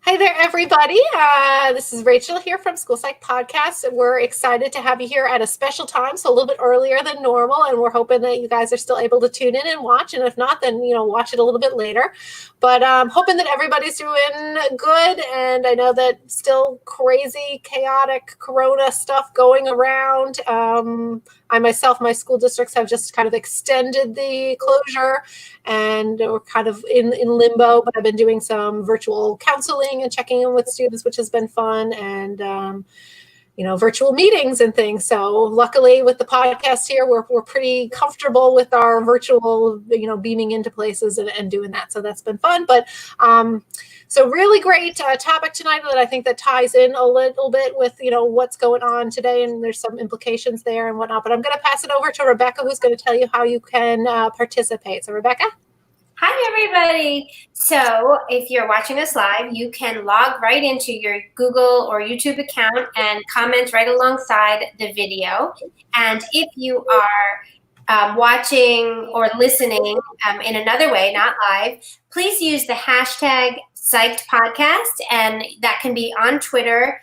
Hi there, everybody. This is Rachel here from School Psych Podcast, and we're excited to have you here at a special time, so a little bit earlier than normal, and we're hoping that you guys are still able to tune in and watch, and if not, then, watch it a little bit later. But hoping that everybody's doing good, and I know that still crazy, chaotic Corona stuff going around. I myself, my school districts have just kind of extended the closure, and we're kind of in limbo, but I've been doing some virtual counseling and checking in with students, which has been fun, and virtual meetings and things. So luckily with the podcast here, we're pretty comfortable with our virtual, beaming into places and doing that. So that's been fun. But so really great topic tonight that I think that ties in a little bit with, what's going on today. And there's some implications there and whatnot. But I'm going to pass it over to Rebecca, who's going to tell you how you can participate. So Rebecca? Hi, everybody. So if you're watching us live, you can log right into your Google or YouTube account and comment right alongside the video. And if you are watching or listening in another way, not live, please use the hashtag Psyched Podcast, and that can be on Twitter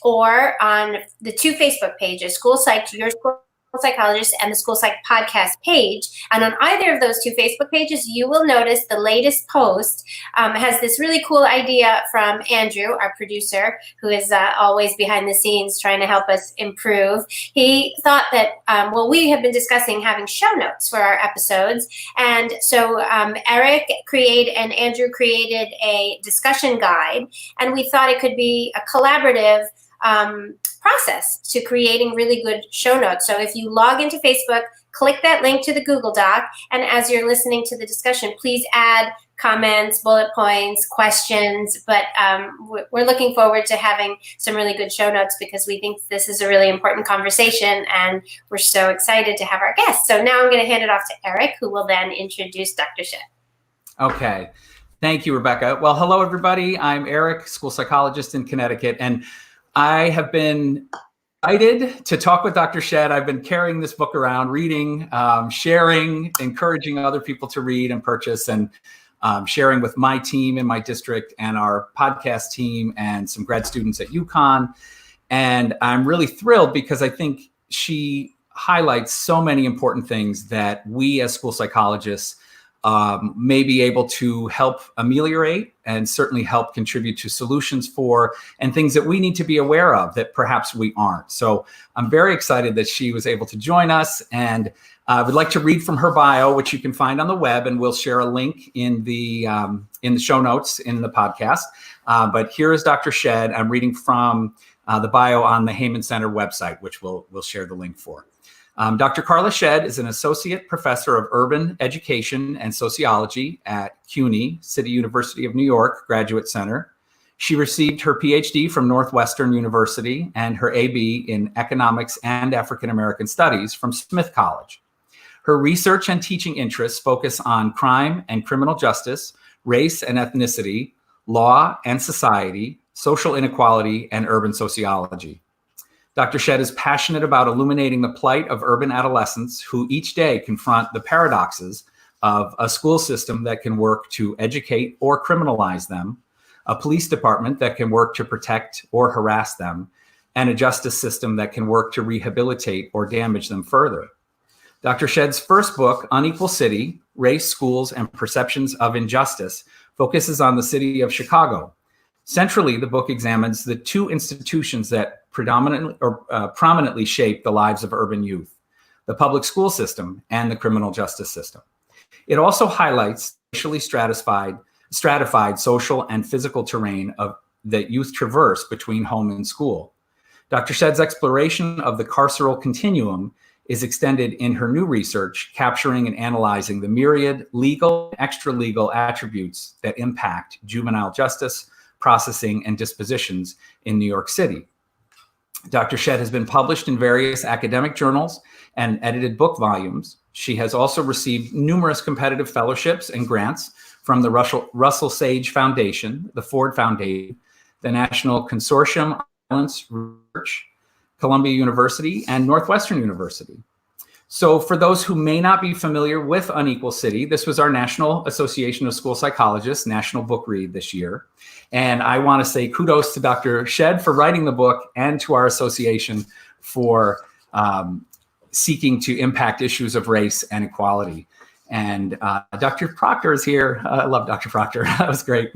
or on the two Facebook pages, School Psyched, Your School Psychologist, and the School Psych Podcast page. And on either of those two Facebook pages, you will notice the latest post has this really cool idea from Andrew, our producer, who is always behind the scenes trying to help us improve. He thought that, we have been discussing having show notes for our episodes. And so Eric and Andrew created a discussion guide, and we thought it could be a collaborative process to creating really good show notes. So if you log into Facebook, click that link to the Google Doc, and as you're listening to the discussion, please add comments, bullet points, questions. But we're looking forward to having some really good show notes because we think this is a really important conversation, and we're so excited to have our guests. So now I'm going to hand it off to Eric, who will then introduce Dr. Shedd. Okay. Thank you, Rebecca. Well, hello, everybody. I'm Eric, school psychologist in Connecticut, and I have been excited to talk with Dr. Shedd. I've been carrying this book around, reading, sharing, encouraging other people to read and purchase, and sharing with my team in my district and our podcast team and some grad students at UConn. And I'm really thrilled because I think she highlights so many important things that we as school psychologists may be able to help ameliorate and certainly help contribute to solutions for, and things that we need to be aware of that perhaps we aren't. So I'm very excited that she was able to join us, and I would like to read from her bio, which you can find on the web, and we'll share a link in the show notes in the podcast. But here is Dr. Shedd. I'm reading from the bio on the Heyman Center website, which we'll share the link for. Dr. Carla Shedd is an associate professor of urban education and sociology at CUNY, City University of New York Graduate Center. She received her PhD from Northwestern University and her AB in economics and African American studies from Smith College. Her research and teaching interests focus on crime and criminal justice, race and ethnicity, law and society, social inequality, and urban sociology. Dr. Shedd is passionate about illuminating the plight of urban adolescents who each day confront the paradoxes of a school system that can work to educate or criminalize them, a police department that can work to protect or harass them, and a justice system that can work to rehabilitate or damage them further. Dr. Shedd's first book, Unequal City, Race, Schools, and Perceptions of Injustice, focuses on the city of Chicago. Centrally, the book examines the two institutions that prominently shape the lives of urban youth, the public school system and the criminal justice system. It also highlights racially stratified social and physical terrain that youth traverse between home and school. Dr. Shedd's exploration of the carceral continuum is extended in her new research, capturing and analyzing the myriad legal and extra-legal attributes that impact juvenile justice, processing, and dispositions in New York City. Dr. Shedd has been published in various academic journals and edited book volumes. She has also received numerous competitive fellowships and grants from the Russell Sage Foundation, the Ford Foundation, the National Consortium on Violence Research, Columbia University, and Northwestern University. So for those who may not be familiar with Unequal City, this was our National Association of School Psychologists National Book Read this year. And I want to say kudos to Dr. Shedd for writing the book and to our association for seeking to impact issues of race and equality. And Dr. Proctor is here. I love Dr. Proctor. That was great.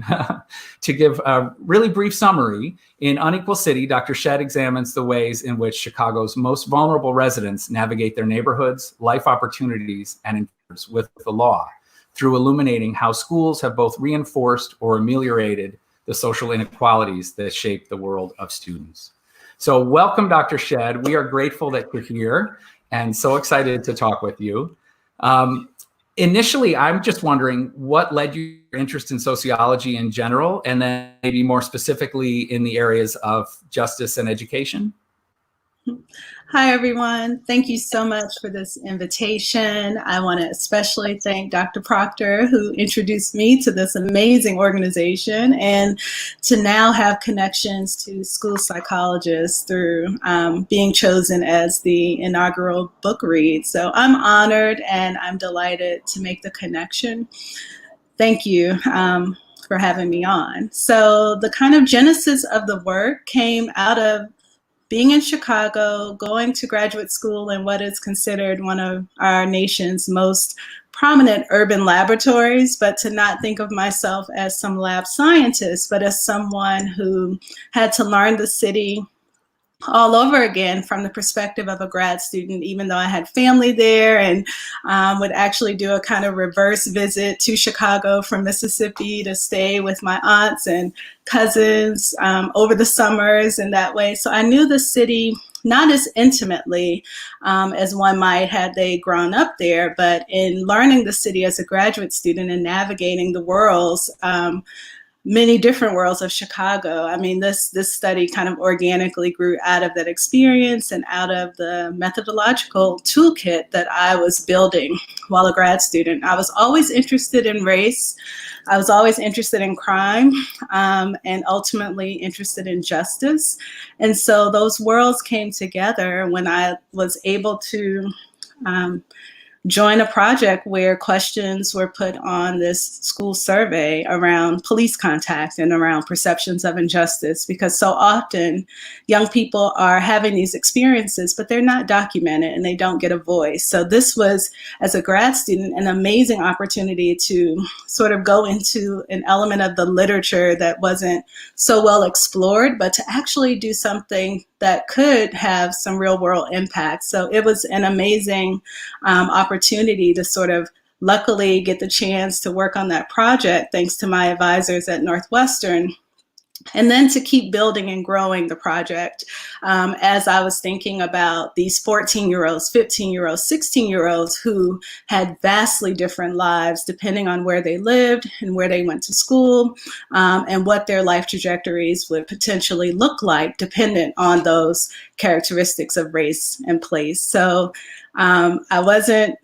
To give a really brief summary, in Unequal City, Dr. Shedd examines the ways in which Chicago's most vulnerable residents navigate their neighborhoods, life opportunities, and encounters with the law through illuminating how schools have both reinforced or ameliorated the social inequalities that shape the world of students. So welcome, Dr. Shedd. We are grateful that you're here and so excited to talk with you. Initially, I'm just wondering what led you to your interest in sociology in general, and then maybe more specifically in the areas of justice and education? Hi, everyone. Thank you so much for this invitation. I want to especially thank Dr. Proctor, who introduced me to this amazing organization, and to now have connections to school psychologists through being chosen as the inaugural book read. So I'm honored and I'm delighted to make the connection. Thank you for having me on. So the kind of genesis of the work came out of being in Chicago, going to graduate school in what is considered one of our nation's most prominent urban laboratories, but to not think of myself as some lab scientist, but as someone who had to learn the city all over again from the perspective of a grad student, even though I had family there, and would actually do a kind of reverse visit to Chicago from Mississippi to stay with my aunts and cousins over the summers in that way. So I knew the city not as intimately as one might had they grown up there, but in learning the city as a graduate student and navigating the worlds, many different worlds of Chicago. I mean, this study kind of organically grew out of that experience and out of the methodological toolkit that I was building while a grad student. I was always interested in race. I was always interested in crime, and ultimately interested in justice. And so those worlds came together when I was able to join a project where questions were put on this school survey around police contact and around perceptions of injustice, because so often young people are having these experiences, but they're not documented and they don't get a voice. So this was, as a grad student, an amazing opportunity to sort of go into an element of the literature that wasn't so well explored, but to actually do something that could have some real world impact. So it was an amazing opportunity to sort of luckily get the chance to work on that project, thanks to my advisors at Northwestern, and then to keep building and growing the project as I was thinking about these 14-year-olds, 15-year-olds, 16-year-olds who had vastly different lives depending on where they lived and where they went to school, and what their life trajectories would potentially look like dependent on those characteristics of race and place. So I wasn't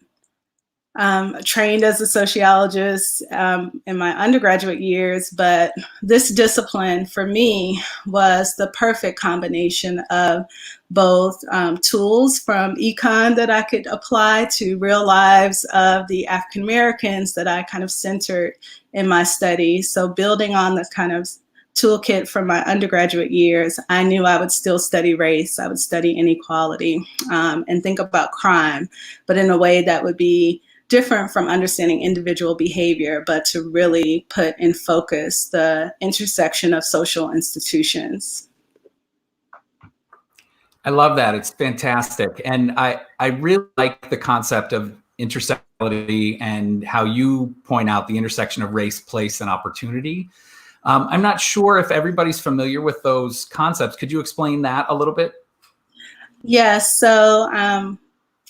trained as a sociologist in my undergraduate years, but this discipline for me was the perfect combination of both tools from econ that I could apply to real lives of the African Americans that I kind of centered in my study. So building on the kind of toolkit from my undergraduate years, I knew I would still study race, I would study inequality, and think about crime, but in a way that would be different from understanding individual behavior, but to really put in focus the intersection of social institutions. I love that. It's fantastic. And I really like the concept of intersectionality and how you point out the intersection of race, place, and opportunity. I'm not sure if everybody's familiar with those concepts. Could you explain that a little bit? Yes. So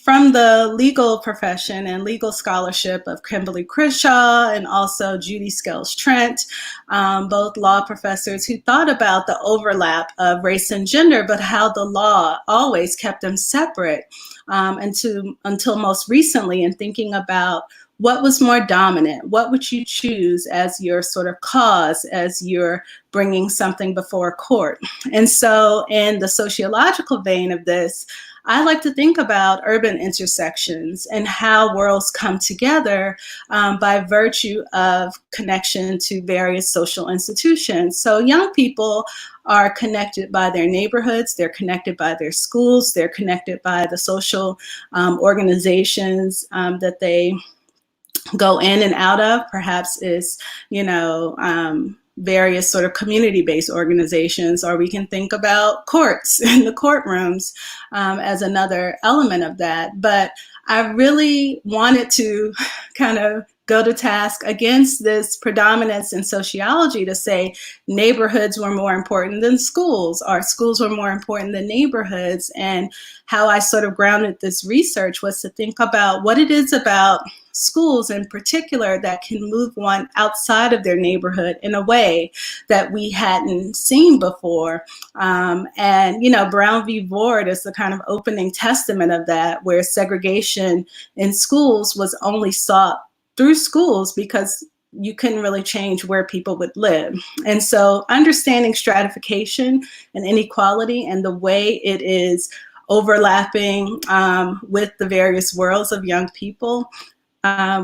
from the legal profession and legal scholarship of Kimberly Crenshaw and also Judy Scales-Trent, both law professors who thought about the overlap of race and gender, but how the law always kept them separate until most recently in thinking about what was more dominant? What would you choose as your sort of cause as you're bringing something before a court? And so in the sociological vein of this, I like to think about urban intersections and how worlds come together by virtue of connection to various social institutions. So young people are connected by their neighborhoods, they're connected by their schools, they're connected by the social organizations that they go in and out of. Perhaps is, various sort of community-based organizations, or we can think about courts and the courtrooms as another element of that. But I really wanted to kind of go to task against this predominance in sociology to say neighborhoods were more important than schools, or schools were more important than neighborhoods. And how I sort of grounded this research was to think about what it is about schools in particular that can move one outside of their neighborhood in a way that we hadn't seen before. And, Brown v. Board is the kind of opening testament of that, where segregation in schools was only sought through schools because you couldn't really change where people would live. And so understanding stratification and inequality and the way it is overlapping with the various worlds of young people,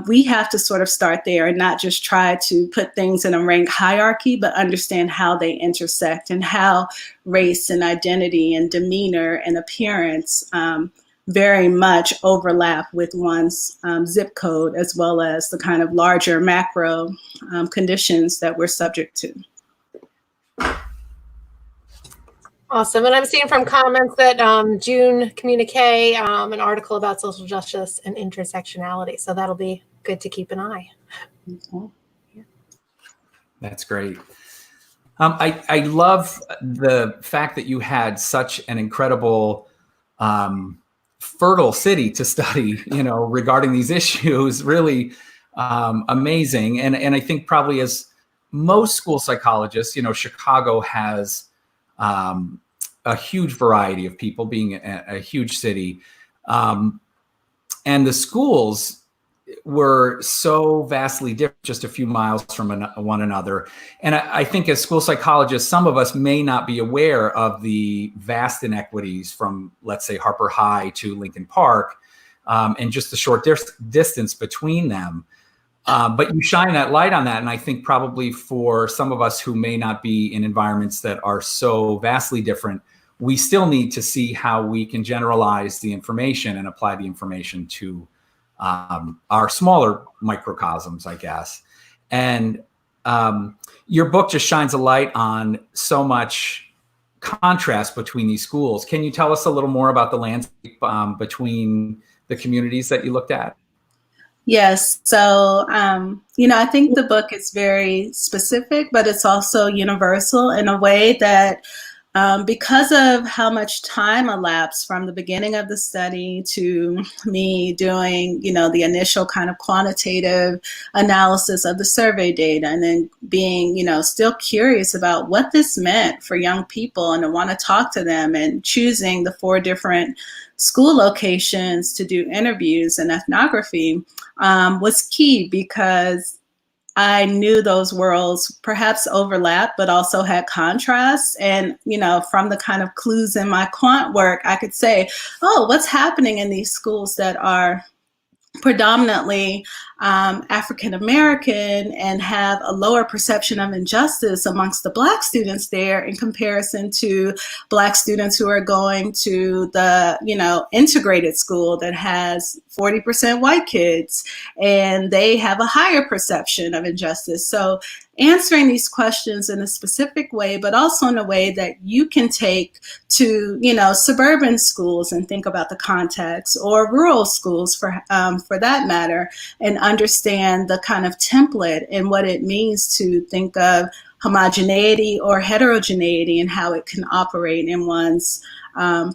we have to sort of start there and not just try to put things in a rank hierarchy, but understand how they intersect and how race and identity and demeanor and appearance very much overlap with one's zip code, as well as the kind of larger macro conditions that we're subject to. Awesome. And I'm seeing from comments that June communique an article about social justice and intersectionality. So that'll be good to keep an eye. That's great. I love the fact that you had such an incredible fertile city to study, regarding these issues. Really amazing. And I think probably as most school psychologists, Chicago has a huge variety of people, being a huge city. And the schools were so vastly different, just a few miles from one another. And I think as school psychologists, some of us may not be aware of the vast inequities from, let's say, Harper High to Lincoln Park, and just the short distance between them. But you shine that light on that. And I think probably for some of us who may not be in environments that are so vastly different, we still need to see how we can generalize the information and apply the information to our smaller microcosms, I guess. And your book just shines a light on so much contrast between these schools. Can you tell us a little more about the landscape between the communities that you looked at? Yes. So, I think the book is very specific, but it's also universal in a way that because of how much time elapsed from the beginning of the study to me doing, the initial kind of quantitative analysis of the survey data, and then being, still curious about what this meant for young people and to want to talk to them, and choosing the 4 different school locations to do interviews and ethnography was key, because I knew those worlds perhaps overlap, but also had contrasts. And, from the kind of clues in my quant work, I could say, oh, what's happening in these schools that are predominantly African-American and have a lower perception of injustice amongst the Black students there in comparison to Black students who are going to the, integrated school that has 40% white kids, and they have a higher perception of injustice. So answering these questions in a specific way, but also in a way that you can take to, suburban schools and think about the context, or rural schools for that matter, and understand the kind of template and what it means to think of homogeneity or heterogeneity and how it can operate in one's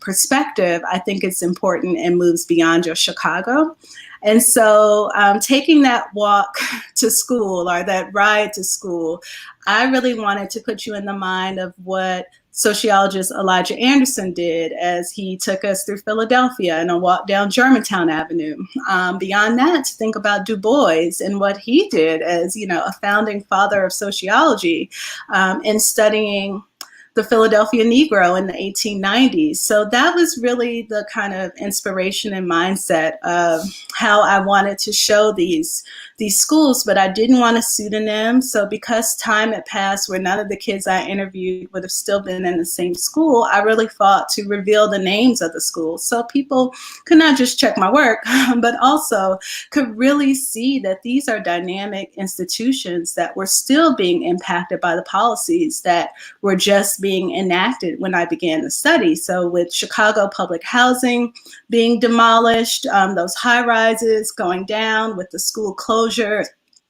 perspective. I think it's important and moves beyond just Chicago. And so taking that walk to school, or that ride to school, I really wanted to put you in the mind of what sociologist Elijah Anderson did as he took us through Philadelphia and a walk down Germantown Avenue. Beyond that, to think about Du Bois and what he did as, a founding father of sociology in studying the Philadelphia Negro in the 1890s. So that was really the kind of inspiration and mindset of how I wanted to show these schools, but I didn't want a pseudonym. So because time had passed where none of the kids I interviewed would have still been in the same school, I really fought to reveal the names of the schools so people could not just check my work, but also could really see that these are dynamic institutions that were still being impacted by the policies that were just being enacted when I began the study. So with Chicago public housing being demolished, those high rises going down with the school closure,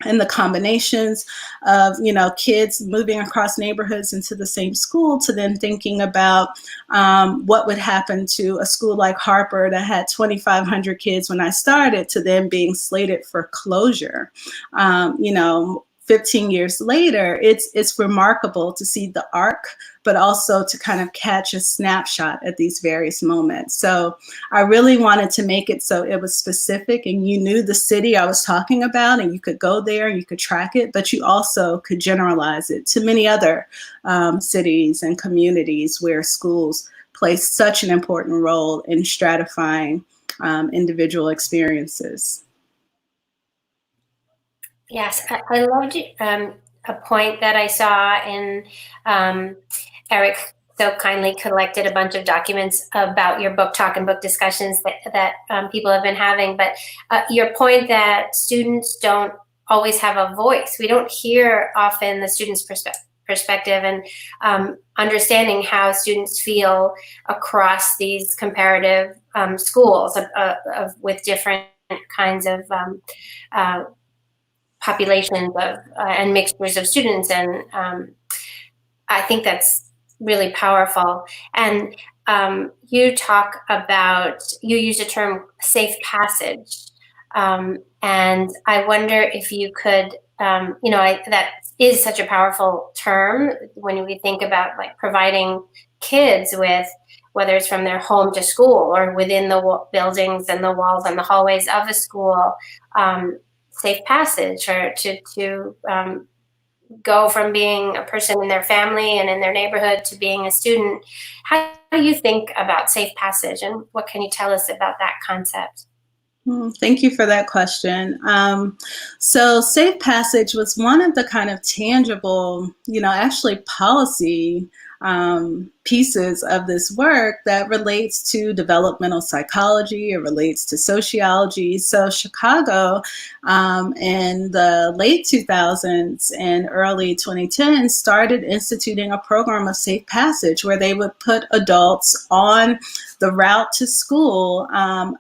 and the combinations of, kids moving across neighborhoods into the same school, to then thinking about what would happen to a school like Harper that had 2,500 kids when I started, to then being slated for closure. 15 years later, it's remarkable to see the arc, but also to kind of catch a snapshot at these various moments. So I really wanted to make it so it was specific and you knew the city I was talking about and you could go there and you could track it, but you also could generalize it to many other cities and communities where schools play such an important role in stratifying individual experiences. Yes, I loved a point that I saw in Eric so kindly collected a bunch of documents about your book talk and book discussions that people have been having. But your point that students don't always have a voice. We don't hear often the students' perspective and understanding how students feel across these comparative schools with different kinds of populations of and mixtures of students, and I think that's really powerful. And you talk about, you use the term safe passage, and I wonder if you could, that is such a powerful term when we think about like providing kids with, whether it's from their home to school or within the buildings and the walls and the hallways of a school, safe passage, or to go from being a person in their family and in their neighborhood to being a student. How do you think about safe passage, and what can you tell us about that concept? Thank you for that question. So safe passage was one of the kind of tangible, actually policy pieces of this work that relates to developmental psychology. It relates to sociology. So Chicago in the late 2000s and early 2010s started instituting a program of safe passage where they would put adults on the route to school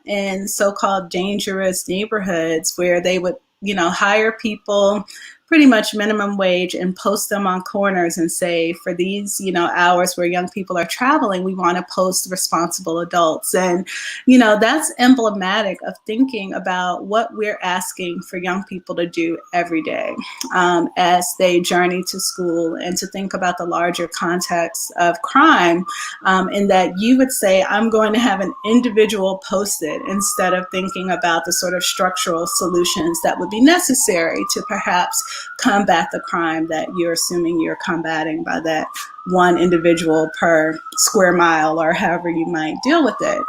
in so-called dangerous neighborhoods, where they would, hire people pretty much minimum wage and post them on corners and say, for these, hours where young people are traveling, we want to post responsible adults. And, that's emblematic of thinking about what we're asking for young people to do every day as they journey to school, and to think about the larger context of crime, in that you would say, I'm going to have an individual posted, instead of thinking about the sort of structural solutions that would be necessary to perhaps combat the crime that you're assuming you're combating by that one individual per square mile, or however you might deal with it.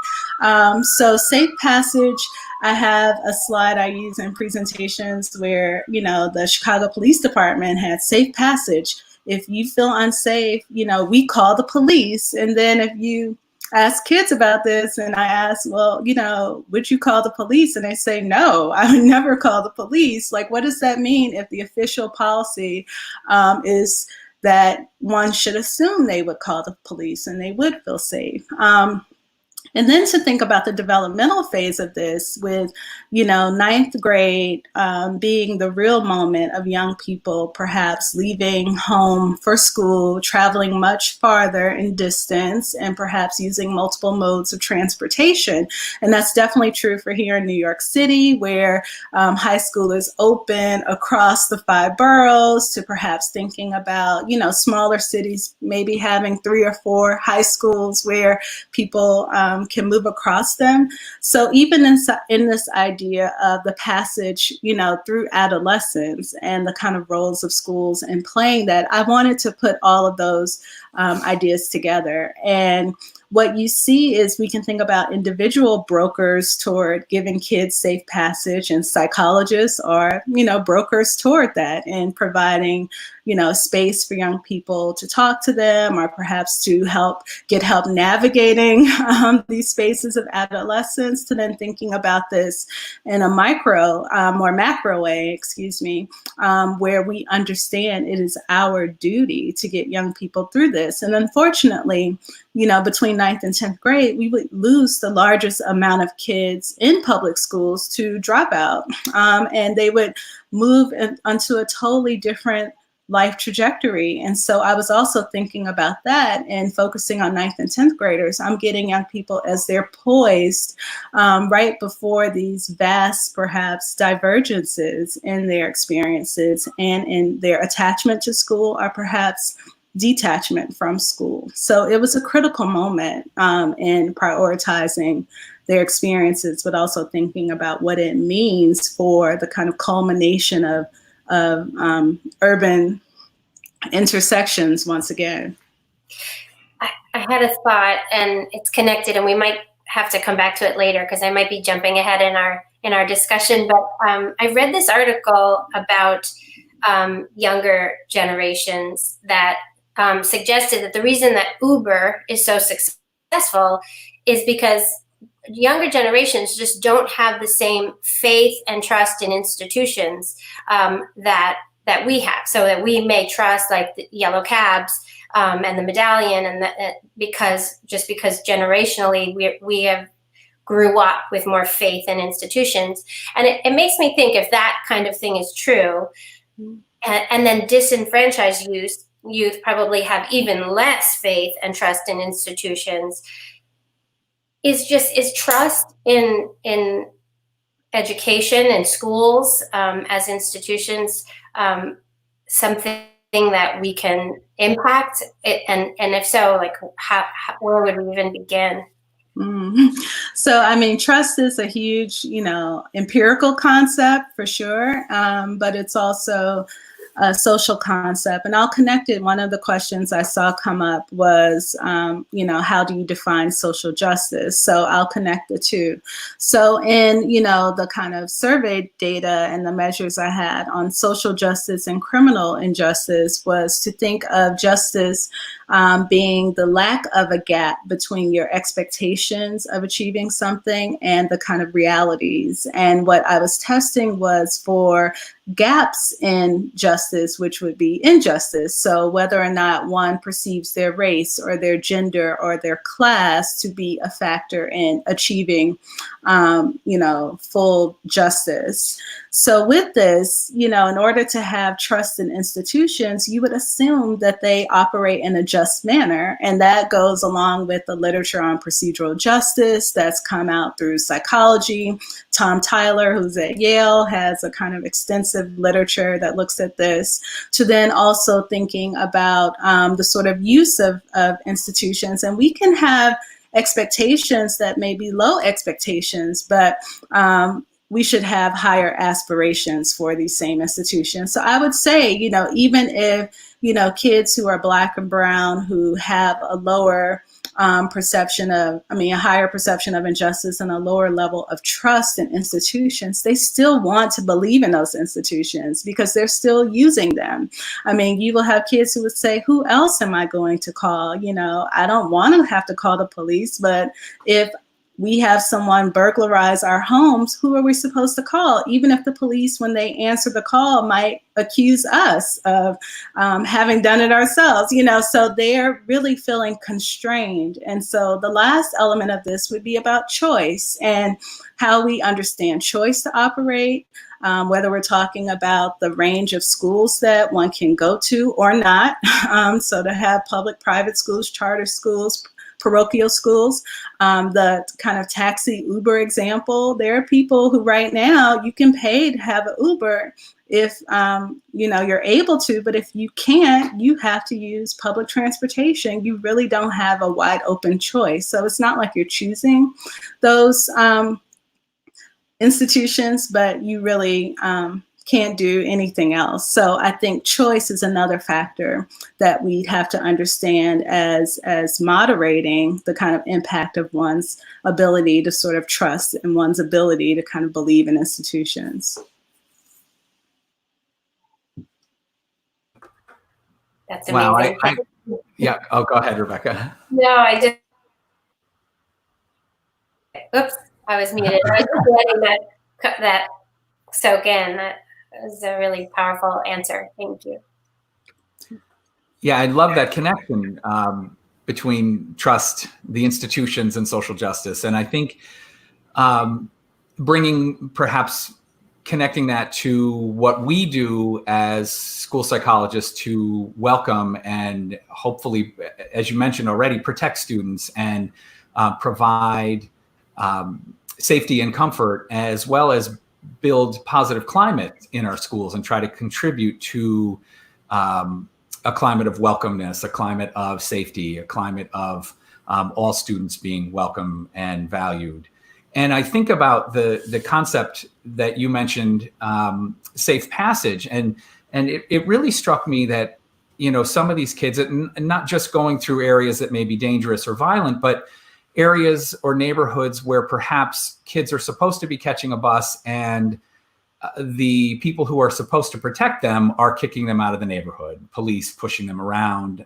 So safe passage, I have a slide I use in presentations where, the Chicago Police Department had safe passage. If you feel unsafe, we call the police. And then if you ask kids about this, and I ask, well, would you call the police? And they say, no, I would never call the police. Like, what does that mean if the official policy is that one should assume they would call the police and they would feel safe? And then to think about the developmental phase of this with, ninth grade being the real moment of young people perhaps leaving home for school, traveling much farther in distance, and perhaps using multiple modes of transportation. And that's definitely true for here in New York City, where high school is open across the 5 boroughs, to perhaps thinking about, smaller cities maybe having 3 or 4 high schools where people can move across them. So even in this idea of the passage, through adolescence and the kind of roles of schools and playing that, I wanted to put all of those ideas together. And what you see is we can think about individual brokers toward giving kids safe passage, and psychologists are, brokers toward that and providing, space for young people to talk to them, or perhaps to get help navigating these spaces of adolescence, to then thinking about this in a micro or macro way, where we understand it is our duty to get young people through this. And unfortunately, between 9th and 10th grade, we would lose the largest amount of kids in public schools to dropout. And they would move onto a totally different life trajectory. And so I was also thinking about that and focusing on 9th and 10th graders. I'm getting young people as they're poised right before these vast, perhaps, divergences in their experiences and in their attachment to school, or perhaps detachment from school. So it was a critical moment in prioritizing their experiences, but also thinking about what it means for the kind of culmination of urban intersections once again. I had a thought, and it's connected, and we might have to come back to it later because I might be jumping ahead in our discussion. But I read this article about younger generations that suggested that the reason that Uber is so successful is because younger generations just don't have the same faith and trust in institutions that we have. So that we may trust, like, the yellow cabs and the medallion, and because generationally we have grew up with more faith in institutions. And it makes me think, if that kind of thing is true, and then disenfranchised youth probably have even less faith and trust in institutions. Is trust in education and schools as institutions something that we can impact? And if so, like, where would we even begin? So, I mean, trust is a huge, empirical concept for sure, but it's also a social concept. And I'll connect it. One of the questions I saw come up was, how do you define social justice? So I'll connect the two. So in, the kind of survey data and the measures I had on social justice and criminal injustice was to think of justice being the lack of a gap between your expectations of achieving something and the kind of realities. And what I was testing was for gaps in justice, which would be injustice. So whether or not one perceives their race or their gender or their class to be a factor in achieving, full justice. So with this, in order to have trust in institutions, you would assume that they operate in a just manner. And that goes along with the literature on procedural justice that's come out through psychology. Tom Tyler, who's at Yale, has a kind of extensive literature that looks at this, to then also thinking about the sort of use of institutions. And we can have expectations that may be low expectations, but we should have higher aspirations for these same institutions. So I would say, even if, kids who are Black and brown, who have a lower a higher perception of injustice and a lower level of trust in institutions, they still want to believe in those institutions because they're still using them. I mean, you will have kids who would say, who else am I going to call? I don't want to have to call the police, but if we have someone burglarize our homes, who are we supposed to call? Even if the police, when they answer the call, might accuse us of having done it ourselves, so they're really feeling constrained. And so the last element of this would be about choice and how we understand choice to operate, whether we're talking about the range of schools that one can go to or not. So to have public, private schools, charter schools, parochial schools. The kind of taxi Uber example, there are people who right now you can pay to have an Uber if you're able to, but if you can't, you have to use public transportation. You really don't have a wide open choice. So it's not like you're choosing those institutions, but you really can't do anything else. So I think choice is another factor that we have to understand as moderating the kind of impact of one's ability to sort of trust and one's ability to kind of believe in institutions. That's amazing. Wow. Yeah. Oh, go ahead, Rebecca. No, I just. Oops, I was muted. I was just letting that soak in. That was a really powerful answer. Thank you. Yeah, I love that connection between trust, the institutions, and social justice. And I think connecting that to what we do as school psychologists to welcome and hopefully, as you mentioned already, protect students and provide safety and comfort, as well as build positive climate in our schools and try to contribute to a climate of welcomeness, a climate of safety, a climate of all students being welcome and valued. And I think about the concept that you mentioned, safe passage, and it really struck me that, some of these kids, not just going through areas that may be dangerous or violent, but areas or neighborhoods where perhaps kids are supposed to be catching a bus and the people who are supposed to protect them are kicking them out of the neighborhood, police pushing them around.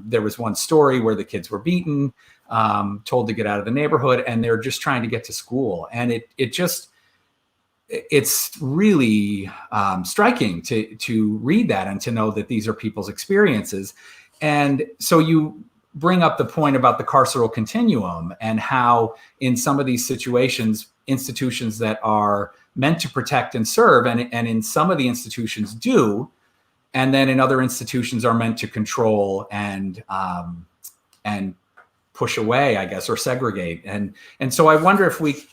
There was one story where the kids were beaten, told to get out of the neighborhood, and they're just trying to get to school. And it's really striking to read that and to know that these are people's experiences. And so you bring up the point about the carceral continuum and how in some of these situations, institutions that are meant to protect and serve, and in some of the institutions do, and then in other institutions are meant to control and push away, I guess, or segregate. And so I wonder if we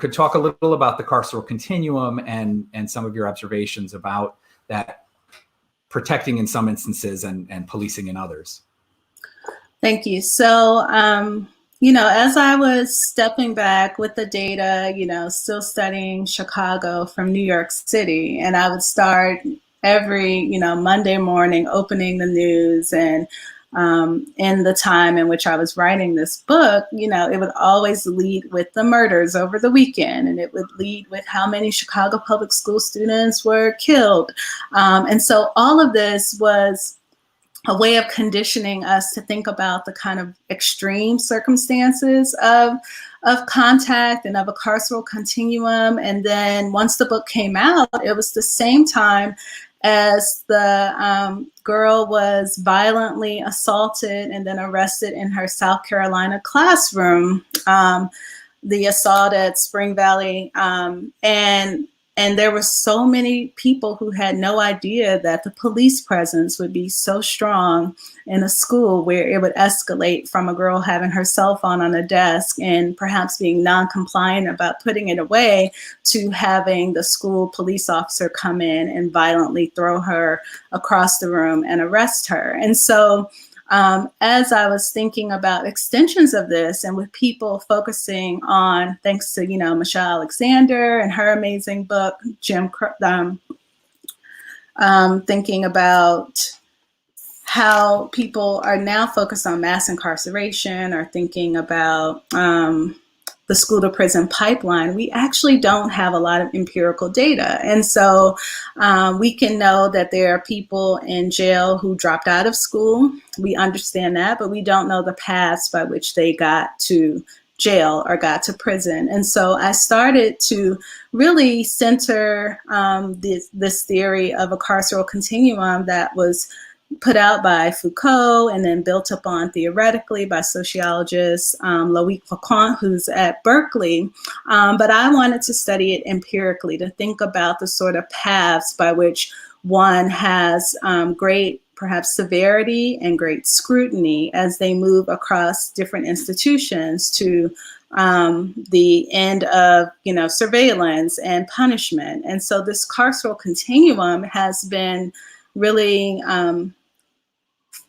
could talk a little about the carceral continuum and some of your observations about that protecting in some instances and policing in others. Thank you. So, as I was stepping back with the data, still studying Chicago from New York City, and I would start every, Monday morning opening the news, and in the time in which I was writing this book, it would always lead with the murders over the weekend, and it would lead with how many Chicago public school students were killed. And so all of this was a way of conditioning us to think about the kind of extreme circumstances of contact and of a carceral continuum. And then once the book came out, it was the same time as the girl was violently assaulted and then arrested in her South Carolina classroom, the assault at Spring Valley. And there were so many people who had no idea that the police presence would be so strong in a school where it would escalate from a girl having her cell phone on a desk and perhaps being non-compliant about putting it away to having the school police officer come in and violently throw her across the room and arrest her. And so as I was thinking about extensions of this, and with people focusing on, thanks to, Michelle Alexander and her amazing book, thinking about how people are now focused on mass incarceration or thinking about the school to prison pipeline, we actually don't have a lot of empirical data. And so we can know that there are people in jail who dropped out of school. We understand that, but we don't know the paths by which they got to jail or got to prison. And so I started to really center this theory of a carceral continuum that was put out by Foucault and then built upon theoretically by sociologist Loïc Faucon, who's at Berkeley. But I wanted to study it empirically, to think about the sort of paths by which one has great perhaps severity and great scrutiny as they move across different institutions to the end of, surveillance and punishment. And so this carceral continuum has been really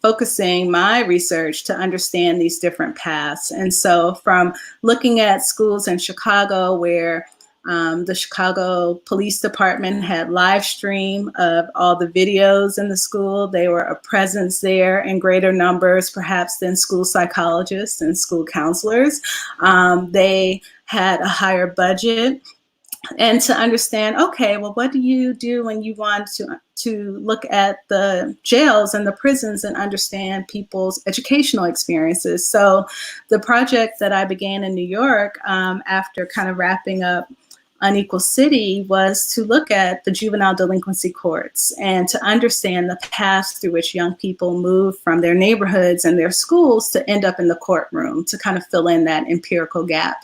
focusing my research to understand these different paths. And so from looking at schools in Chicago where the Chicago Police Department had live stream of all the videos in the school. They were a presence there in greater numbers, perhaps, than school psychologists and school counselors. They had a higher budget. And to understand, okay, well, what do you do when you want to look at the jails and the prisons and understand people's educational experiences? So the project that I began in New York after kind of wrapping up Unequal City was to look at the juvenile delinquency courts and to understand the paths through which young people move from their neighborhoods and their schools to end up in the courtroom, to kind of fill in that empirical gap.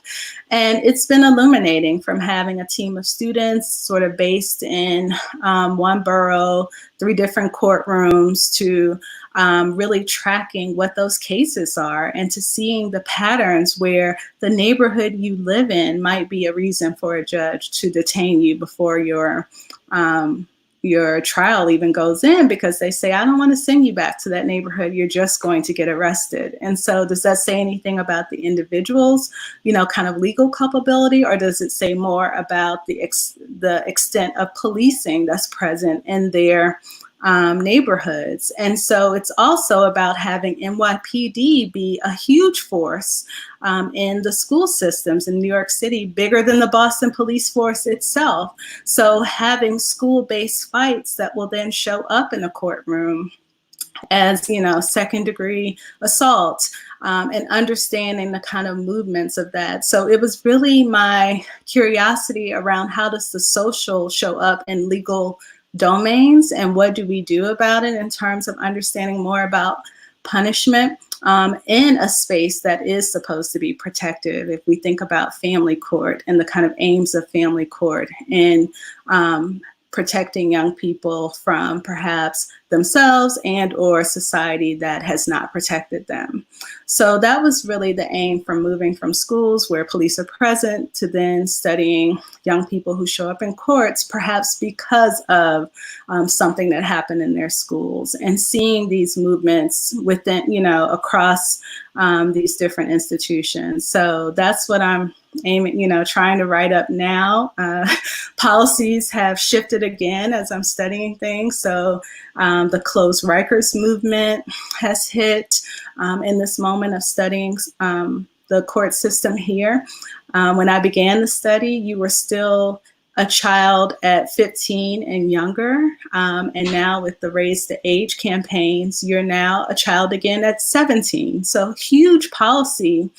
And it's been illuminating, from having a team of students sort of based in one borough, 3 different courtrooms, to really tracking what those cases are and to seeing the patterns where the neighborhood you live in might be a reason for a judge to detain you before your trial even goes in, because they say, I don't want to send you back to that neighborhood. You're just going to get arrested. And so does that say anything about the individual's, kind of legal culpability, or does it say more about the extent of policing that's present in their neighborhoods? And so it's also about having NYPD be a huge force in the school systems in New York City, bigger than the Boston police force itself. So having school-based fights that will then show up in a courtroom as, second-degree assault, and understanding the kind of movements of that. So it was really my curiosity around, how does the social show up in legal domains, and what do we do about it in terms of understanding more about punishment in a space that is supposed to be protective. If we think about family court and the kind of aims of family court and protecting young people from perhaps themselves and or society that has not protected them. So that was really the aim, from moving from schools where police are present to then studying young people who show up in courts, perhaps because of something that happened in their schools, and seeing these movements within, across these different institutions. So that's what I'm aiming, trying to write up now. Policies have shifted again as I'm studying things. So the closed Rikers movement has hit in this moment of studying the court system here. When I began the study, you were still a child at 15 and younger. And now with the Raise the Age campaigns, you're now a child again at 17. So huge policy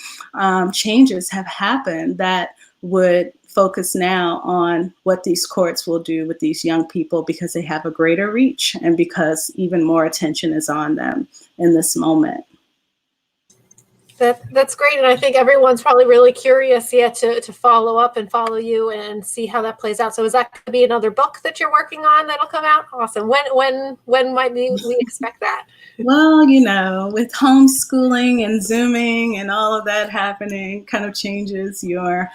changes have happened that would focus now on what these courts will do with these young people, because they have a greater reach and because even more attention is on them in this moment. That's great. And I think everyone's probably really curious yet to follow up and follow you and see how that plays out. So is that going to be another book that you're working on that'll come out? Awesome. When might we expect that? Well, with homeschooling and Zooming and all of that happening, kind of changes your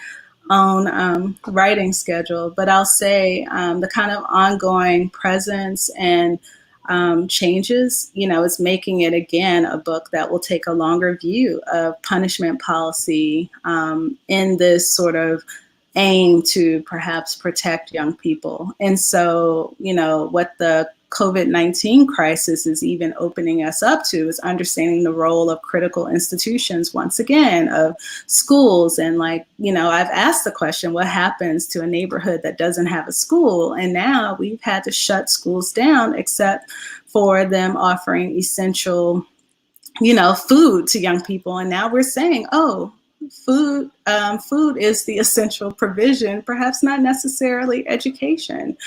own writing schedule. But I'll say the kind of ongoing presence and changes, is making it again a book that will take a longer view of punishment policy in this sort of aim to perhaps protect young people. And so, what the COVID-19 crisis is even opening us up to is understanding the role of critical institutions, once again, of schools. And I've asked the question, what happens to a neighborhood that doesn't have a school? And now we've had to shut schools down, except for them offering essential, food to young people. And now we're saying, food food is the essential provision, perhaps not necessarily education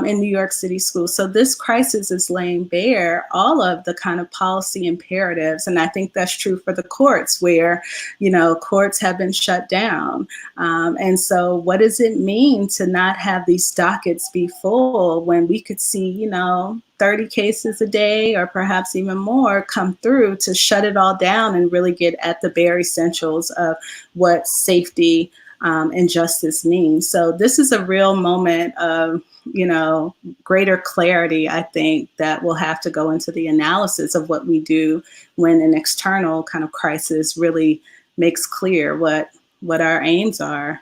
in New York City schools. So this crisis is laying bare all of the kind of policy imperatives. And I think that's true for the courts, where, courts have been shut down. And so what does it mean to not have these dockets be full when we could see, 30 cases a day or perhaps even more come through to shut it all down and really get at the bare essentials of what safety and justice means. So this is a real moment of, greater clarity, I think, that will have to go into the analysis of what we do when an external kind of crisis really makes clear what our aims are.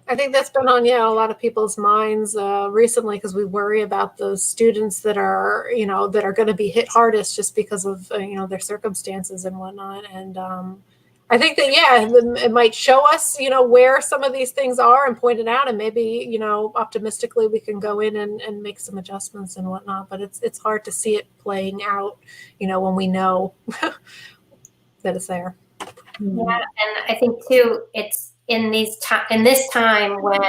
I think that's been on, a lot of people's minds recently, because we worry about those students that are, that are going to be hit hardest just because of, their circumstances and whatnot. And I think that, it might show us, where some of these things are and point it out, and maybe, optimistically we can go in and make some adjustments and whatnot. But it's hard to see it playing out, when we know that it's there. Yeah, and I think too, it's in this time when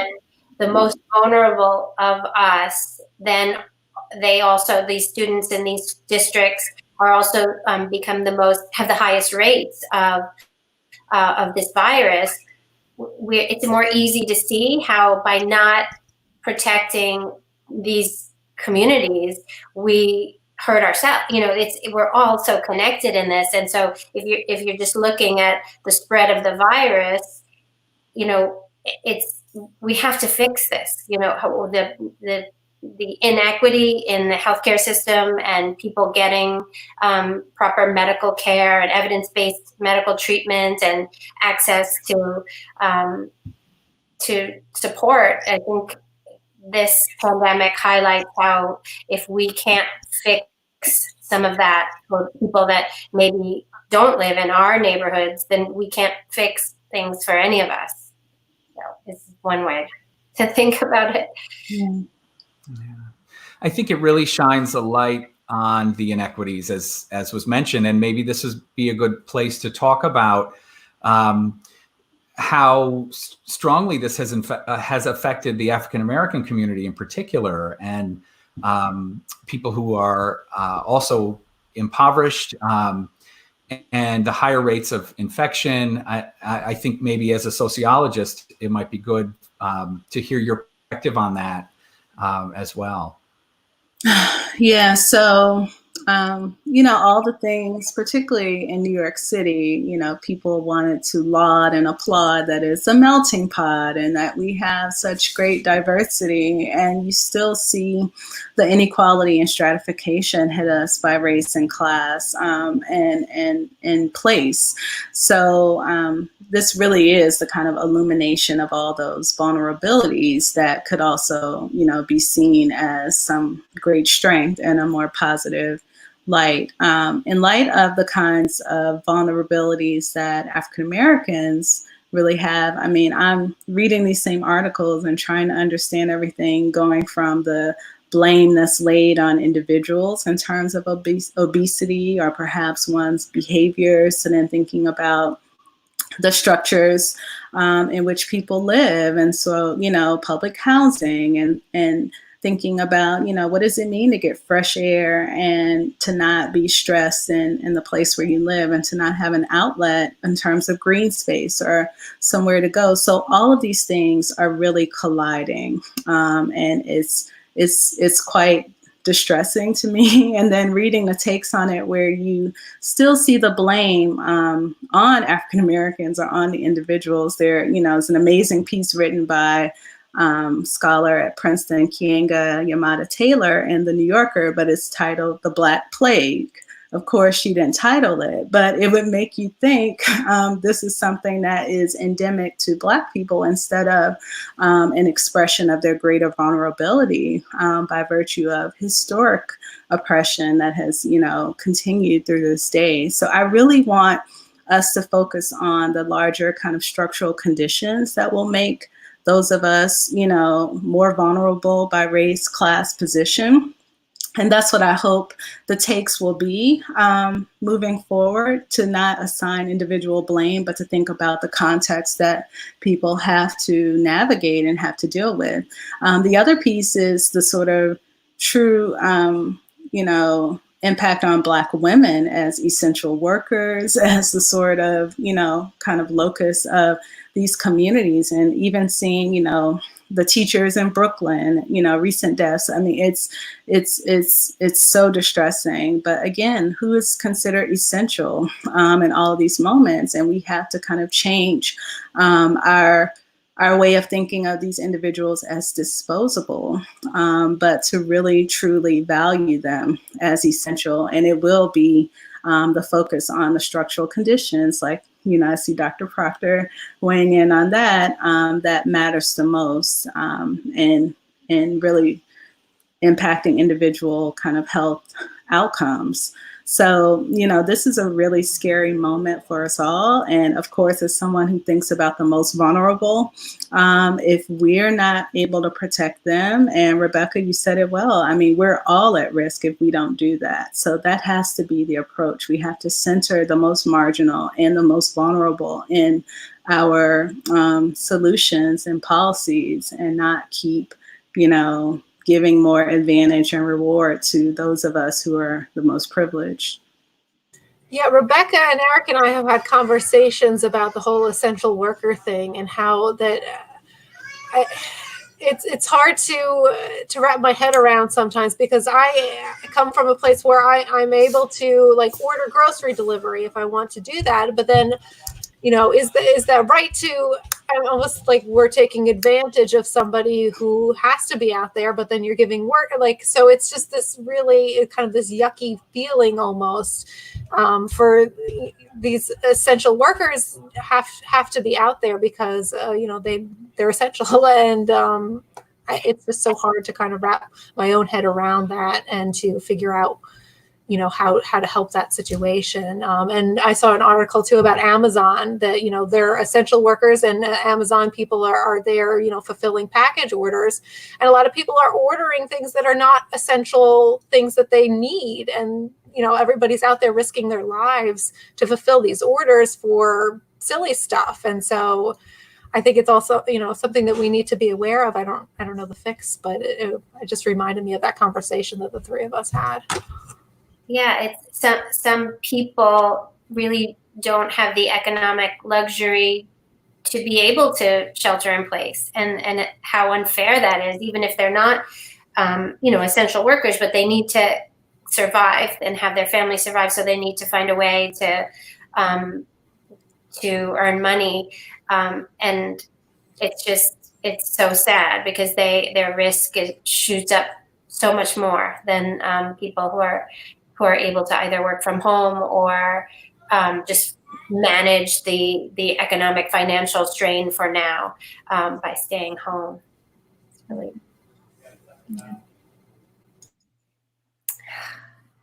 the most vulnerable of us, then these students in these districts are also have the highest rates of this virus. It's more easy to see how by not protecting these communities, we hurt ourselves. We're all so connected in this. And so if you're just looking at the spread of the virus, we have to fix this. The inequity in the healthcare system and people getting proper medical care and evidence-based medical treatment and access to support. I think this pandemic highlights how if we can't fix some of that for people that maybe don't live in our neighborhoods, then we can't fix things for any of us. So this is one way to think about it. Yeah. I think it really shines a light on the inequities, as was mentioned, and maybe this would be a good place to talk about how strongly this has affected the African American community in particular, and people who are also impoverished, and the higher rates of infection. I think maybe as a sociologist, it might be good to hear your perspective on that as well. Yeah, so, all the things, particularly in New York City, people wanted to laud and applaud that it's a melting pot and that we have such great diversity, and you still see the inequality and stratification hit us by race and class and place. So this really is the kind of illumination of all those vulnerabilities that could also, be seen as some great strength and a more positive light. In light of the kinds of vulnerabilities that African Americans really have, I'm reading these same articles and trying to understand everything going from the blame that's laid on individuals in terms of obesity or perhaps one's behaviors, to then thinking about the structures in which people live. And so, public housing and thinking about, what does it mean to get fresh air and to not be stressed in the place where you live and to not have an outlet in terms of green space or somewhere to go. So all of these things are really colliding. And it's quite distressing to me. And then reading the takes on it where you still see the blame on African Americans or on the individuals. There, it's an amazing piece written by scholar at Princeton, Kianga Yamada Taylor, in The New Yorker, but it's titled The Black Plague. Of course, she didn't title it, but it would make you think this is something that is endemic to Black people instead of an expression of their greater vulnerability by virtue of historic oppression that has, continued through this day. So I really want us to focus on the larger kind of structural conditions that will make those of us, more vulnerable by race, class, position. And that's what I hope the takes will be moving forward, to not assign individual blame, but to think about the context that people have to navigate and have to deal with. The other piece is the sort of true, impact on Black women as essential workers, as the sort of, kind of locus of these communities, and even seeing, the teachers in Brooklyn, recent deaths. I mean, it's so distressing. But again, who is considered essential in all of these moments? And we have to kind of change our way of thinking of these individuals as disposable, but to really truly value them as essential. And it will be the focus on the structural conditions, like, I see Dr. Proctor weighing in on that, that matters the most, and really impacting individual kind of health outcomes. So, this is a really scary moment for us all. And of course, as someone who thinks about the most vulnerable, if we're not able to protect them, and Rebecca, you said it well, I mean, we're all at risk if we don't do that. So that has to be the approach. We have to center the most marginal and the most vulnerable in our solutions and policies, and not keep, giving more advantage and reward to those of us who are the most privileged. Yeah, Rebecca and Eric and I have had conversations about the whole essential worker thing, and how that it's hard to wrap my head around sometimes, because I come from a place where I'm able to order grocery delivery if I want to do that, but then is that right to, I'm almost like we're taking advantage of somebody who has to be out there, but then you're giving work, so it's just this really kind of this yucky feeling almost, for these essential workers have to be out there because they're essential, and it's just so hard to kind of wrap my own head around that, and to figure out how to help that situation. And I saw an article too about Amazon, that, they're essential workers, and Amazon people are there, fulfilling package orders. And a lot of people are ordering things that are not essential things that they need. And, everybody's out there risking their lives to fulfill these orders for silly stuff. And so I think it's also, something that we need to be aware of. I don't know the fix, but it just reminded me of that conversation that the three of us had. Yeah, it's some people really don't have the economic luxury to be able to shelter in place, and how unfair that is, even if they're not, essential workers, but they need to survive and have their family survive. So they need to find a way to earn money. And it's so sad, because their risk shoots up so much more than people who are able to either work from home or just manage the economic financial strain for now by staying home. It's really,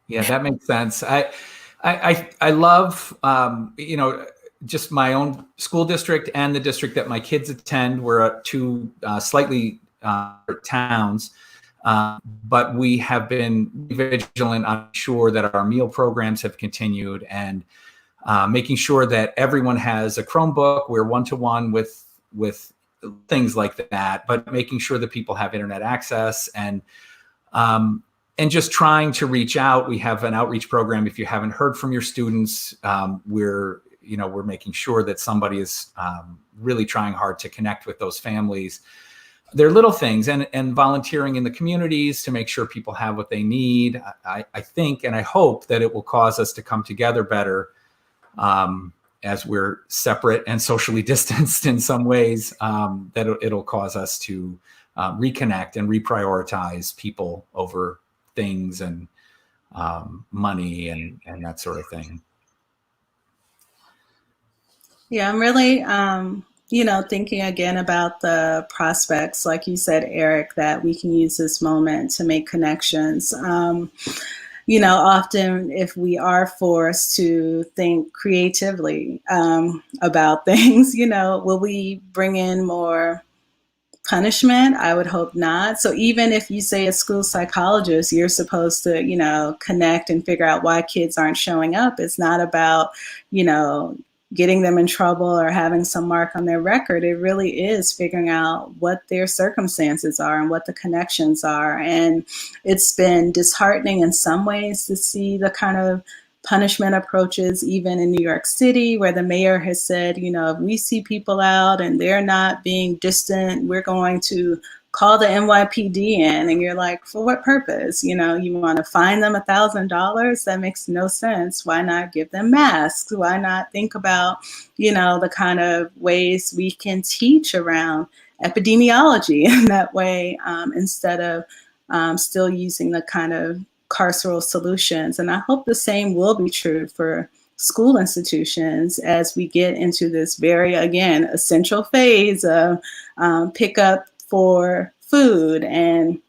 Yeah, that makes sense. I love just my own school district and the district that my kids attend. We're at two slightly towns. But we have been vigilant on sure that our meal programs have continued, and making sure that everyone has a Chromebook. We're one-to-one with things like that, but making sure that people have internet access, and just trying to reach out. We have an outreach program. If you haven't heard from your students, we're making sure that somebody is really trying hard to connect with those families. They're little things, and volunteering in the communities to make sure people have what they need. I think, and I hope that it will cause us to come together better, as we're separate and socially distanced in some ways, that it'll cause us to reconnect and reprioritize people over things and money and that sort of thing. Yeah, I'm really, thinking again about the prospects, like you said, Eric, that we can use this moment to make connections. Often if we are forced to think creatively about things, will we bring in more punishment. I would hope not. So even if you say a school psychologist, you're supposed to, connect and figure out why kids aren't showing up. It's not about, getting them in trouble or having some mark on their record. It really is figuring out what their circumstances are and what the connections are. And it's been disheartening in some ways to see the kind of punishment approaches, even in New York City, where the mayor has said, if we see people out and they're not being distant, we're going to call the NYPD in. And you're like, for what purpose? You want to fine them $1,000? That makes no sense. Why not give them masks? Why not think about, the kind of ways we can teach around epidemiology in that way, instead of still using the kind of carceral solutions. And I hope the same will be true for school institutions as we get into this very, again, essential phase of pickup for food and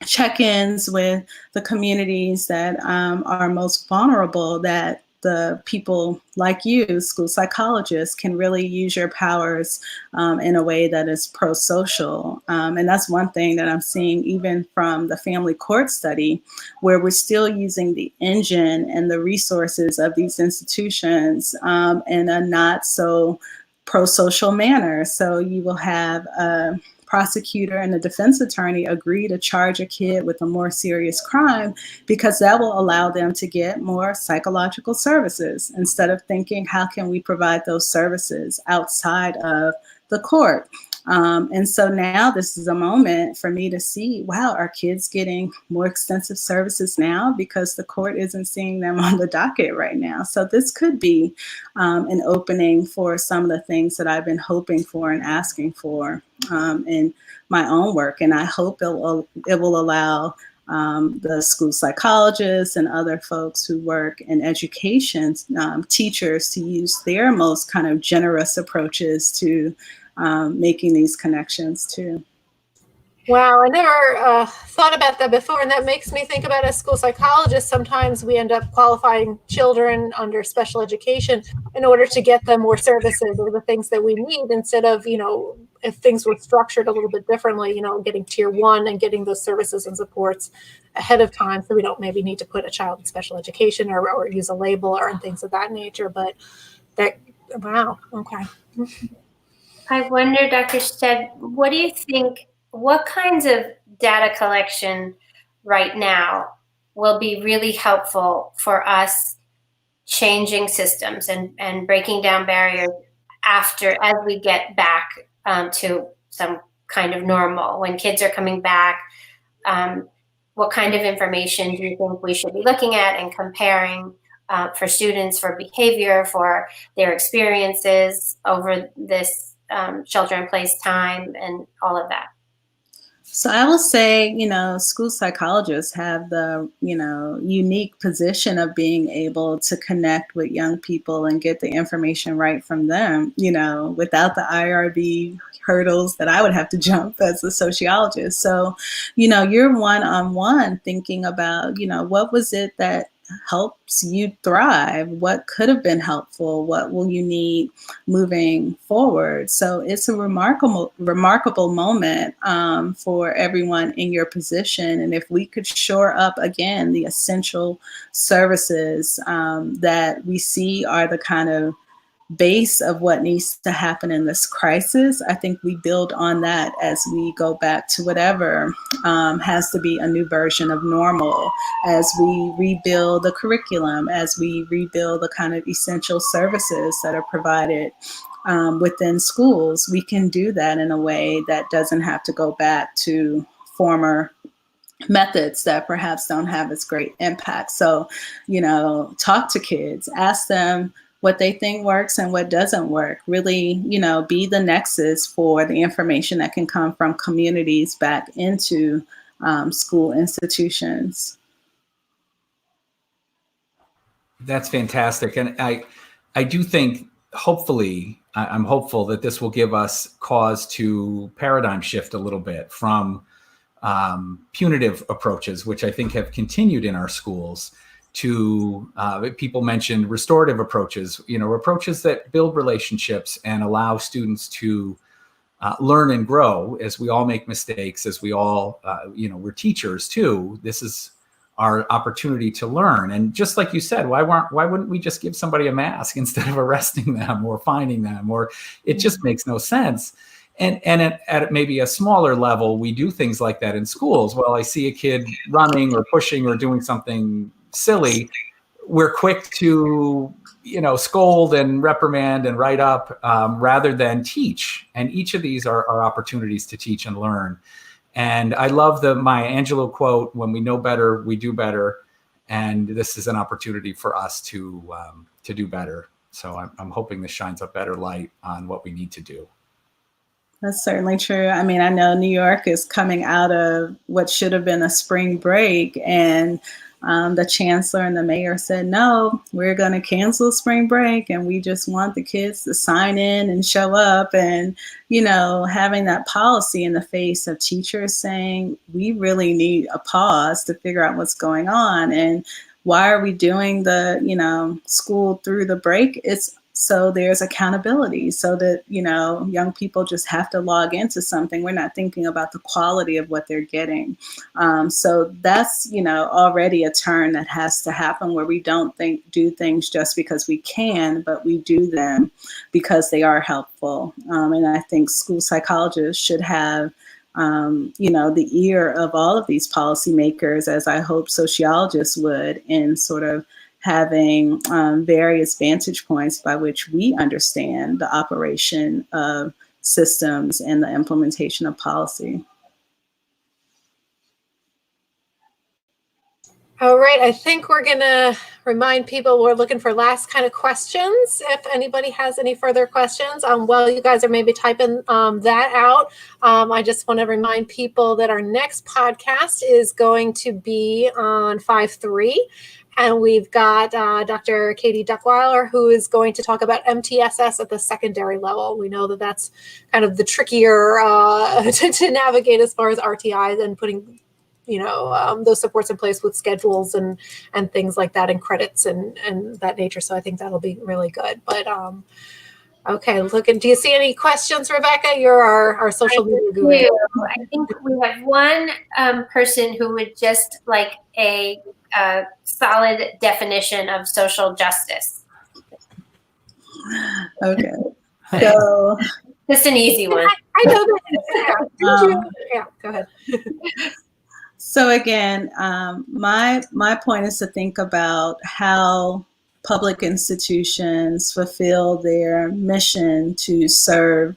check-ins with the communities that are most vulnerable, that the people like you, school psychologists, can really use your powers in a way that is pro-social. And that's one thing that I'm seeing even from the family court study, where we're still using the engine and the resources of these institutions in a not so pro-social manner. So you will have a prosecutor and a defense attorney agree to charge a kid with a more serious crime because that will allow them to get more psychological services, instead of thinking, how can we provide those services outside of the court? And so now this is a moment for me to see, wow, are kids getting more extensive services now because the court isn't seeing them on the docket right now? So this could be an opening for some of the things that I've been hoping for and asking for in my own work. And I hope it will allow the school psychologists and other folks who work in education, teachers, to use their most kind of generous approaches to making these connections too. Wow, I never thought about that before, and that makes me think about, as school psychologists, sometimes we end up qualifying children under special education in order to get them more services or the things that we need, instead of, if things were structured a little bit differently, getting tier 1 and getting those services and supports ahead of time, so we don't maybe need to put a child in special education or use a label or and things of that nature. But that, wow, okay. I wonder, Dr. Shedd, what do you think, what kinds of data collection right now will be really helpful for us changing systems and breaking down barriers as we get back to some kind of normal? When kids are coming back, what kind of information do you think we should be looking at and comparing for students, for behavior, for their experiences over this shelter-in-place time and all of that? So I will say, school psychologists have the, unique position of being able to connect with young people and get the information right from them, without the IRB hurdles that I would have to jump as a sociologist. So, you're one-on-one thinking about, what was it that helps you thrive? What could have been helpful? What will you need moving forward? So it's a remarkable moment for everyone in your position. And if we could shore up again the essential services that we see are the kind of base of what needs to happen in this crisis, I think we build on that as we go back to whatever has to be a new version of normal, as we rebuild the curriculum, as we rebuild the kind of essential services that are provided within schools. We can do that in a way that doesn't have to go back to former methods that perhaps don't have as great impact. So, talk to kids, ask them what they think works and what doesn't work. Really, be the nexus for the information that can come from communities back into school institutions. That's fantastic. And I do think, hopefully, I'm hopeful that this will give us cause to paradigm shift a little bit from punitive approaches, which I think have continued in our schools, to people mentioned restorative approaches, approaches that build relationships and allow students to learn and grow, as we all make mistakes, as we all, we're teachers too. This is our opportunity to learn. And just like you said, why wouldn't we just give somebody a mask instead of arresting them or finding them? Or it just makes no sense. And at maybe a smaller level, we do things like that in schools. Well, I see a kid running or pushing or doing something silly, we're quick to scold and reprimand and write up rather than teach. And each of these are opportunities to teach and learn. And I love the Maya Angelou quote, when we know better, we do better. And this is an opportunity for us to do better. So I'm hoping this shines a better light on what we need to do. That's certainly true. I mean, I know New York is coming out of what should have been a spring break, and the chancellor and the mayor said, no, we're going to cancel spring break, and we just want the kids to sign in and show up. And, having that policy in the face of teachers saying, we really need a pause to figure out what's going on. And why are we doing the, school through the break? It's so there's accountability, so that, young people just have to log into something. We're not thinking about the quality of what they're getting. So that's, already a turn that has to happen, where we don't do things just because we can, but we do them because they are helpful. And I think school psychologists should have the ear of all of these policymakers, as I hope sociologists would, in sort of having various vantage points by which we understand the operation of systems and the implementation of policy. All right, I think we're going to remind people we're looking for last kind of questions. If anybody has any further questions, while you guys are maybe typing that out, I just want to remind people that our next podcast is going to be on 5/3. And we've got Dr. Katie Duckweiler, who is going to talk about MTSS at the secondary level. We know that that's kind of the trickier to navigate as far as RTIs and putting those supports in place with schedules and things like that, and credits and that nature. So I think that'll be really good. But okay, do you see any questions, Rebecca? You're our social media guru. I think we have one person who would just like a solid definition of social justice. Okay, so just an easy one. I know that. Yeah, go ahead. So again, my point is to think about how public institutions fulfill their mission to serve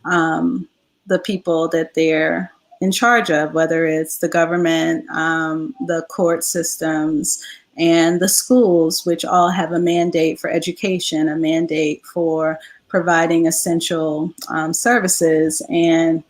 the people that they're in charge of, whether it's the government, the court systems, and the schools, which all have a mandate for education, a mandate for providing essential services. And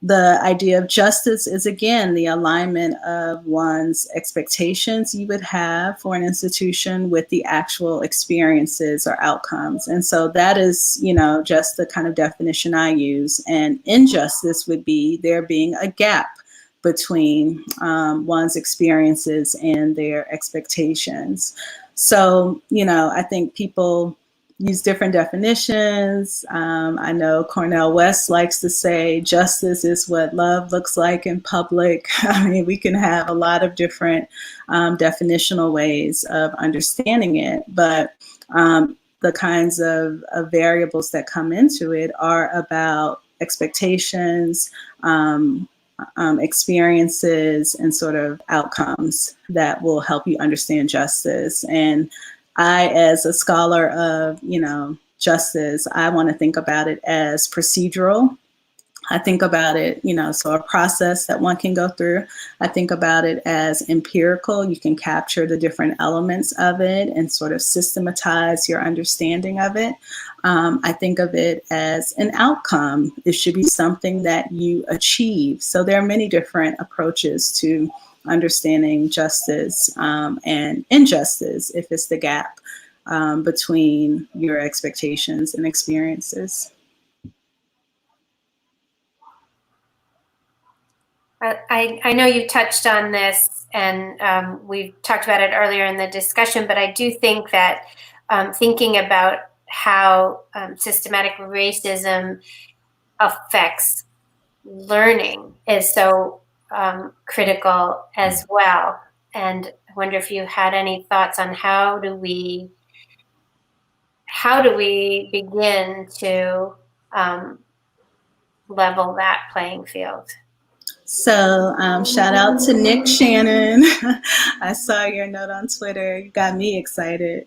the idea of justice is, again, the alignment of one's expectations you would have for an institution with the actual experiences or outcomes. And so that is, just the kind of definition I use. And injustice would be there being a gap between one's experiences and their expectations. So, I think people use different definitions. I know Cornel West likes to say justice is what love looks like in public. I mean, we can have a lot of different definitional ways of understanding it, but the kinds of variables that come into it are about expectations, experiences, and sort of outcomes that will help you understand justice. And I, as a scholar of, justice, I want to think about it as procedural. I think about it, so a process that one can go through. I think about it as empirical. You can capture the different elements of it and sort of systematize your understanding of it. I think of it as an outcome. It should be something that you achieve. So there are many different approaches to understanding justice and injustice, if it's the gap between your expectations and experiences. I know you touched on this, and we've talked about it earlier in the discussion, but I do think that thinking about how systematic racism affects learning is so critical as well. And I wonder if you had any thoughts on how do we begin to level that playing field? So shout out to Nick Shannon. I saw your note on Twitter. You got me excited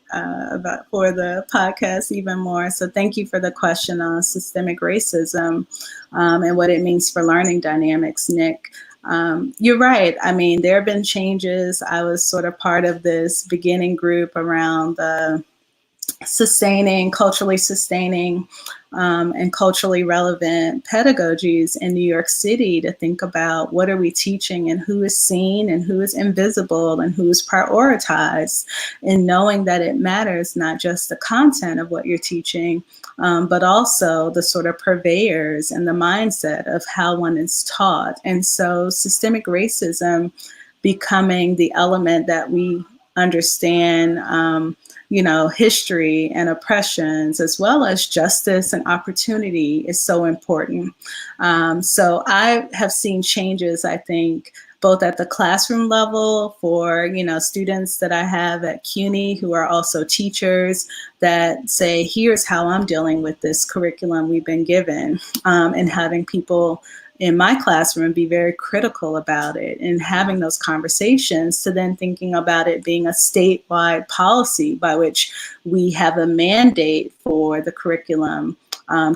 for the podcast even more. So thank you for the question on systemic racism and what it means for learning dynamics, Nick. You're right. I mean, there have been changes. I was sort of part of this beginning group around the culturally sustaining and culturally relevant pedagogies in New York City to think about what are we teaching and who is seen and who is invisible and who is prioritized, and knowing that it matters not just the content of what you're teaching, but also the sort of purveyors and the mindset of how one is taught. And so systemic racism becoming the element that we understand history and oppressions, as well as justice and opportunity, is so important. So I have seen changes, I think, both at the classroom level for, students that I have at CUNY who are also teachers that say, here's how I'm dealing with this curriculum we've been given, and having people in my classroom be very critical about it and having those conversations, to then thinking about it being a statewide policy by which we have a mandate for the curriculum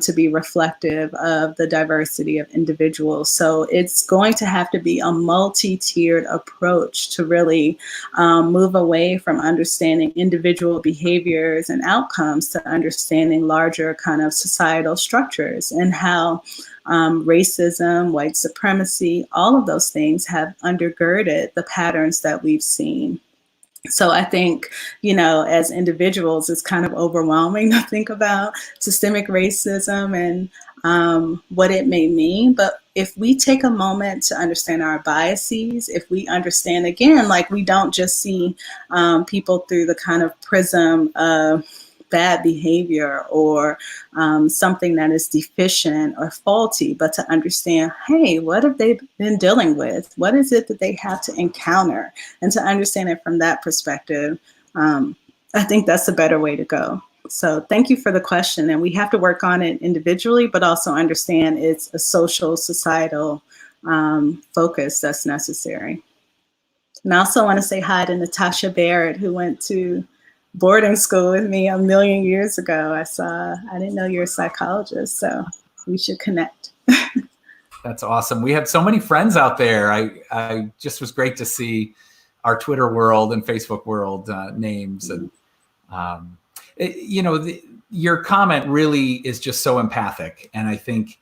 to be reflective of the diversity of individuals. So it's going to have to be a multi-tiered approach to really move away from understanding individual behaviors and outcomes to understanding larger kind of societal structures and how racism, white supremacy, all of those things have undergirded the patterns that we've seen. So I think, as individuals, it's kind of overwhelming to think about systemic racism and what it may mean. But if we take a moment to understand our biases, if we understand, again, like we don't just see people through the kind of prism of bad behavior or something that is deficient or faulty, but to understand, hey, what have they been dealing with? What is it that they have to encounter? And to understand it from that perspective, I think that's a better way to go. So thank you for the question. And we have to work on it individually, but also understand it's a social, societal focus that's necessary. And I also want to say hi to Natasha Barrett, who went to boarding school with me a million years ago. I didn't know you're a psychologist, so we should connect. That's awesome. We have so many friends out there. I just was great to see our Twitter world and Facebook world names. And, your comment really is just so empathic. And I think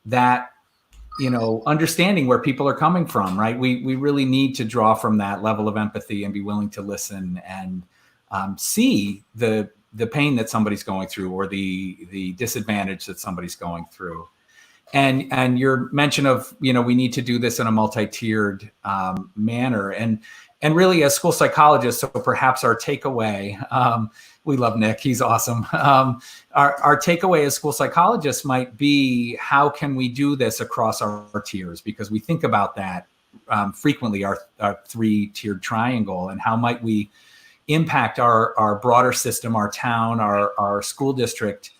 that, understanding where people are coming from, right? We really need to draw from that level of empathy and be willing to listen and see the pain that somebody's going through or the disadvantage that somebody's going through. And your mention of, we need to do this in a multi-tiered manner. And really, as school psychologists, so perhaps our takeaway, we love Nick, he's awesome. Our takeaway as school psychologists might be, how can we do this across our tiers? Because we think about that frequently, our three-tiered triangle, and how might we impact our broader system, our town, our school district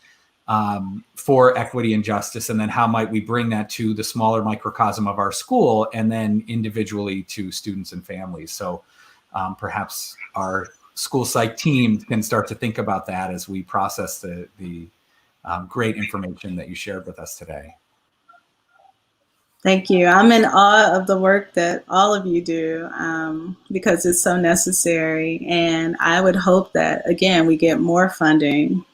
for equity and justice, and then how might we bring that to the smaller microcosm of our school, and then individually to students and families. So perhaps our school psych team can start to think about that as we process the great information that you shared with us today. Thank you. I'm in awe of the work that all of you do because it's so necessary. And I would hope that, again, we get more funding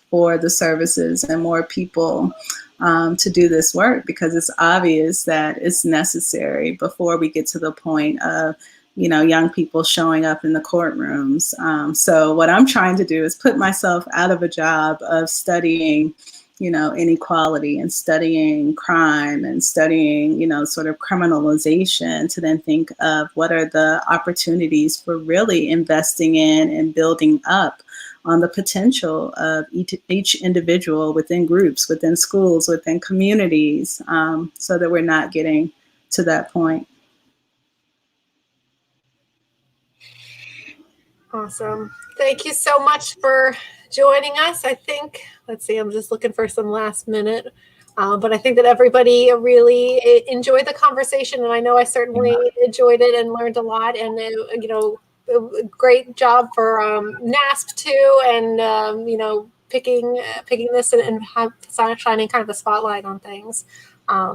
for the services and more people to do this work, because it's obvious that it's necessary before we get to the point of, young people showing up in the courtrooms. So what I'm trying to do is put myself out of a job of studying inequality and studying crime and studying, sort of criminalization, to then think of what are the opportunities for really investing in and building up on the potential of each individual within groups, within schools, within communities, so that we're not getting to that point. Awesome. Thank you so much for joining us. I think, let's see, I'm just looking for some last minute, but I think that everybody really enjoyed the conversation, and I know I certainly enjoyed it and learned a lot. And great job for NASP too, and picking this and shining kind of the spotlight on things.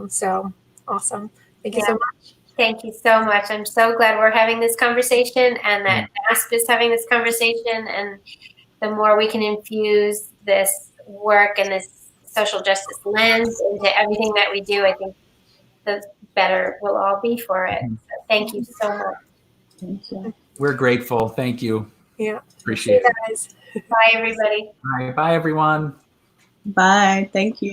So awesome. Thank you so much. Thank you so much. I'm so glad we're having this conversation and that NASP is having this conversation. And the more we can infuse this work and this social justice lens into everything that we do, I think the better we'll all be for it. So thank you so much. Thank you. We're grateful. Thank you. Yeah. Appreciate it. Guys. Bye, everybody. Bye, everyone. Bye. Thank you.